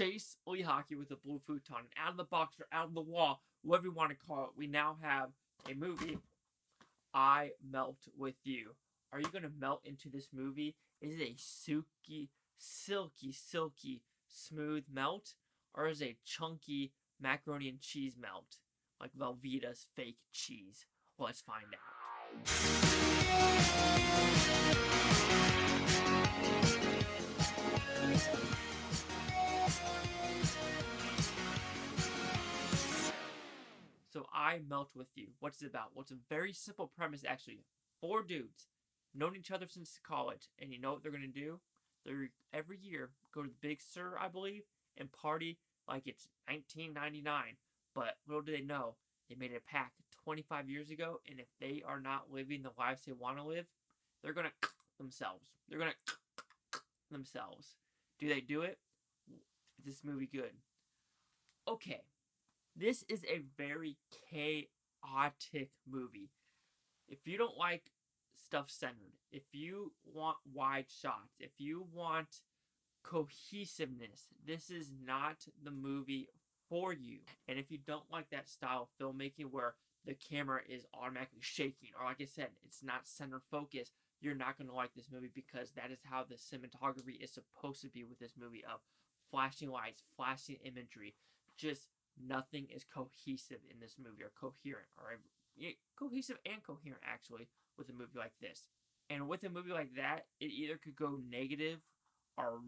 Chase Lee Hockey with a blue futon. And out of the box or out of the wall, whatever you want to call it, we now have a movie, I Melt With You. Are you going to melt into this movie? Is it a silky, smooth melt? Or is it a chunky macaroni and cheese melt? Like Velveeta's fake cheese? Let's find out. So I Melt With You. What's it about? Well, it's a very simple premise, actually. Four dudes, known each other since college, and you know what they're going to do? They're every year go to the Big Sur, I believe, and party like it's 1999. But little do they know, they made a pact 25 years ago, and if they are not living the lives they want to live, they're going to themselves. They're going to themselves. Do they do it? Is this movie good? Okay. This is a very chaotic movie. If you don't like stuff centered, if you want wide shots, if you want cohesiveness, this is not the movie for you. And if you don't like that style of filmmaking where the camera is automatically shaking, or like I said, it's not center focus, you're not going to like this movie, because that is how the cinematography is supposed to be with this movie, of flashing lights, flashing imagery. Just nothing is cohesive in this movie, or coherent, or cohesive and coherent, actually, with a movie like this. And with a movie like that, it either could go negative, or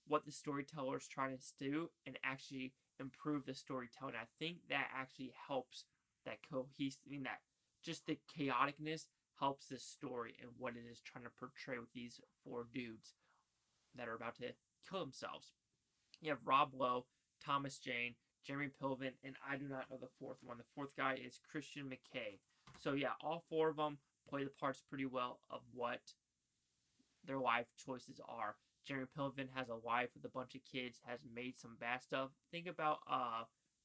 what the storyteller is trying to do, and actually improve the storytelling. I think that actually helps that that just the chaoticness helps the story and what it is trying to portray with these four dudes that are about to kill themselves. You have Rob Lowe, Thomas Jane, Jeremy Piven, and I do not know the fourth one. The fourth guy is Christian McKay. So yeah, all four of them play the parts pretty well of what their life choices are. Jeremy Piven has a wife with a bunch of kids, has made some bad stuff. Think about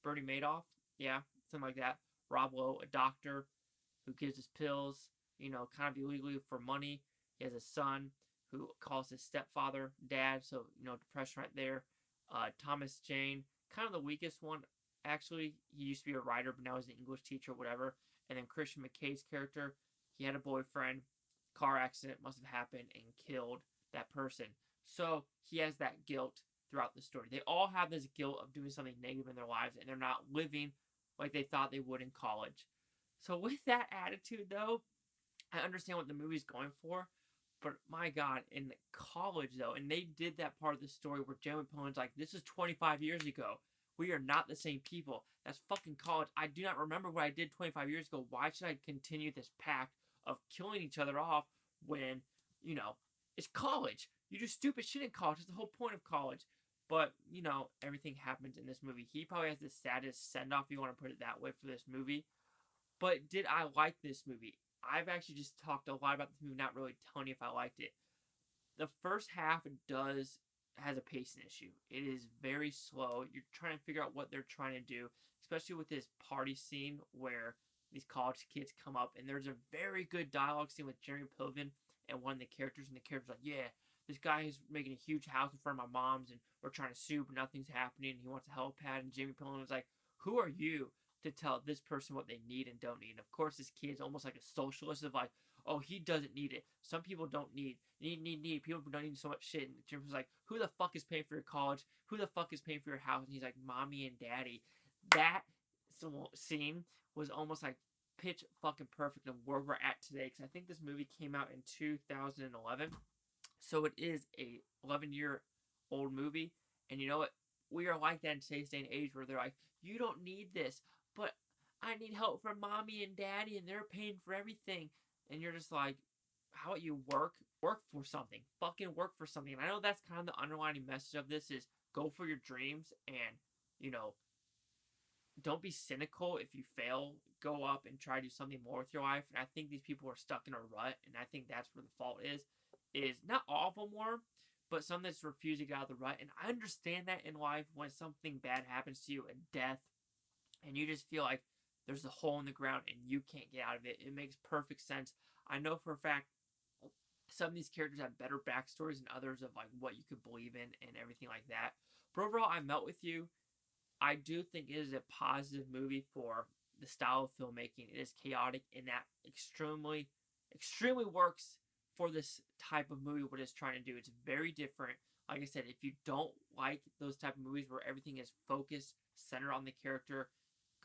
Bernie Madoff, yeah, something like that. Rob Lowe, a doctor who gives his pills, kind of illegally for money. He has a son who calls his stepfather dad, so depression right there. Thomas Jane, kind of the weakest one, actually. He used to be a writer, but now he's an English teacher, whatever. And then Christian McKay's character, he had a boyfriend, car accident must have happened, and killed that person. So he has that guilt throughout the story. They all have this guilt of doing something negative in their lives, and they're not living like they thought they would in college. So with that attitude, though, I understand what the movie's going for, but my God, in college, though, and they did that part of the story where Jeremy Piven's like, this is 25 years ago. We are not the same people. That's fucking college. I do not remember what I did 25 years ago. Why should I continue this pact of killing each other off when, it's college? You do stupid shit in college. It's the whole point of college. But, everything happens in this movie. He probably has the saddest send-off, if you want to put it that way, for this movie. But did I like this movie? I've actually just talked a lot about this movie, not really telling you if I liked it. The first half has a pacing issue. It is very slow. You're trying to figure out what they're trying to do, especially with this party scene where these college kids come up, and there's a very good dialogue scene with Jeremy Piven and one of the characters, and the character's like, yeah, this guy is making a huge house in front of my mom's, and we're trying to sue, but nothing's happening, and he wants a helipad, and Jeremy Piven was like, who are you to tell this person what they need and don't need? And of course, this kid's almost like a socialist of like, oh, he doesn't need it. Some people don't need. People don't need so much shit. And Jim was like, who the fuck is paying for your college? Who the fuck is paying for your house? And he's like, mommy and daddy. That scene was almost like pitch fucking perfect of where we're at today. Because I think this movie came out in 2011. So it is a 11-year-old movie. And you know what? We are like that in today's day and age where they're like, you don't need this, but I need help from mommy and daddy, and they're paying for everything. And you're just like, how about you work for something? Fucking work for something. And I know that's kind of the underlying message of this is go for your dreams and, don't be cynical if you fail. Go up and try to do something more with your life. And I think these people are stuck in a rut, and I think that's where the fault is not all of them were, but some that's refusing to get out of the rut. And I understand that in life when something bad happens to you, a death, and you just feel like there's a hole in the ground and you can't get out of it. It makes perfect sense. I know for a fact some of these characters have better backstories than others of like what you could believe in and everything like that. But overall, I melt with you. I do think it is a positive movie for the style of filmmaking. It is chaotic and that extremely works for this type of movie, what it's trying to do. It's very different. Like I said, if you don't like those type of movies where everything is focused, centered on the character,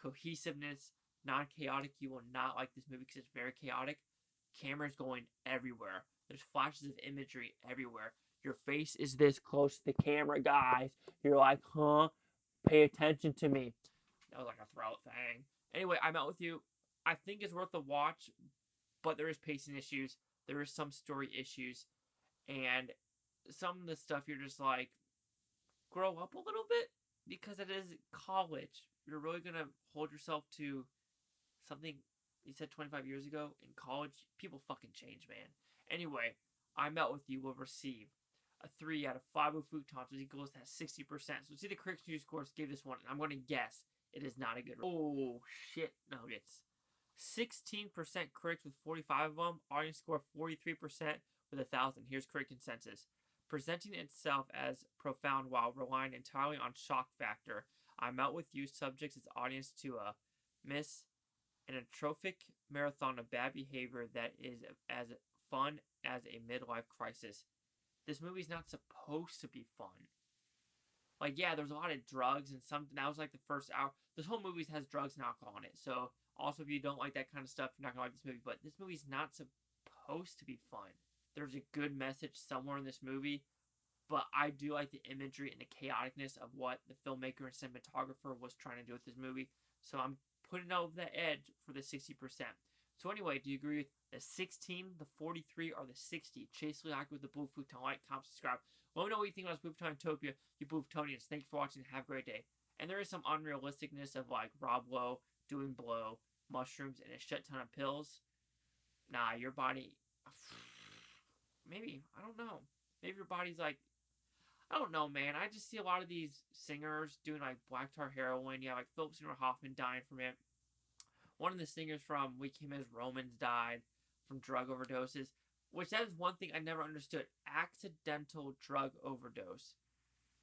cohesiveness, non-chaotic, you will not like this movie because it's very chaotic. Cameras going everywhere. There's flashes of imagery everywhere. Your face is this close to the camera, guys. You're like, huh? Pay attention to me. That was like a throat thing. Anyway, I'm out with you. I think it's worth a watch, but there is pacing issues. There is some story issues. And some of the stuff you're just like, grow up a little bit because it is college. You're really going to hold yourself to something you said 25 years ago in college. People fucking change, man. Anyway, I Met With You will receive a 3 out of 5 with Futons, which equals that 60%. So see the Critics News scores gave this one, and I'm going to guess it is not a good. Oh, shit nuggets. 16% critics with 45 of them. Audience score 43% with 1,000. Here's critic consensus. Presenting itself as profound while relying entirely on shock factor, I Met With You subjects its audience to a an atrophic marathon of bad behavior that is as fun as a midlife crisis. This movie's not supposed to be fun. Like, yeah, there's a lot of drugs and something. That was like the first hour. This whole movie has drugs and alcohol in it. So, also, if you don't like that kind of stuff, you're not going to like this movie. But this movie's not supposed to be fun. There's a good message somewhere in this movie. But I do like the imagery and the chaoticness of what the filmmaker and cinematographer was trying to do with this movie. So, I'm putting it over the edge for the 60%. So anyway, do you agree with the 16, the 43, or the 60? Chase like with the Blue Futon. Like, comment, subscribe. Let me know what you think about this Blue Futon-topia, you Blue Futonians. Thank you for watching. Have a great day. And there is some unrealisticness of, like, Rob Lowe doing blow, mushrooms, and a shit ton of pills. Nah, your body... Maybe. I don't know. Maybe your body's like... I don't know, man. I just see a lot of these singers doing, like, black tar heroin. Yeah, like Philip Seymour Hoffman dying from it. One of the singers from We Came As Romans died from drug overdoses, which that is one thing I never understood. Accidental drug overdose.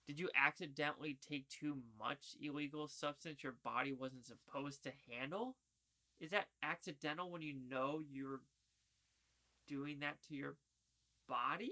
Did you accidentally take too much illegal substance your body wasn't supposed to handle? Is that accidental when you know you're doing that to your body?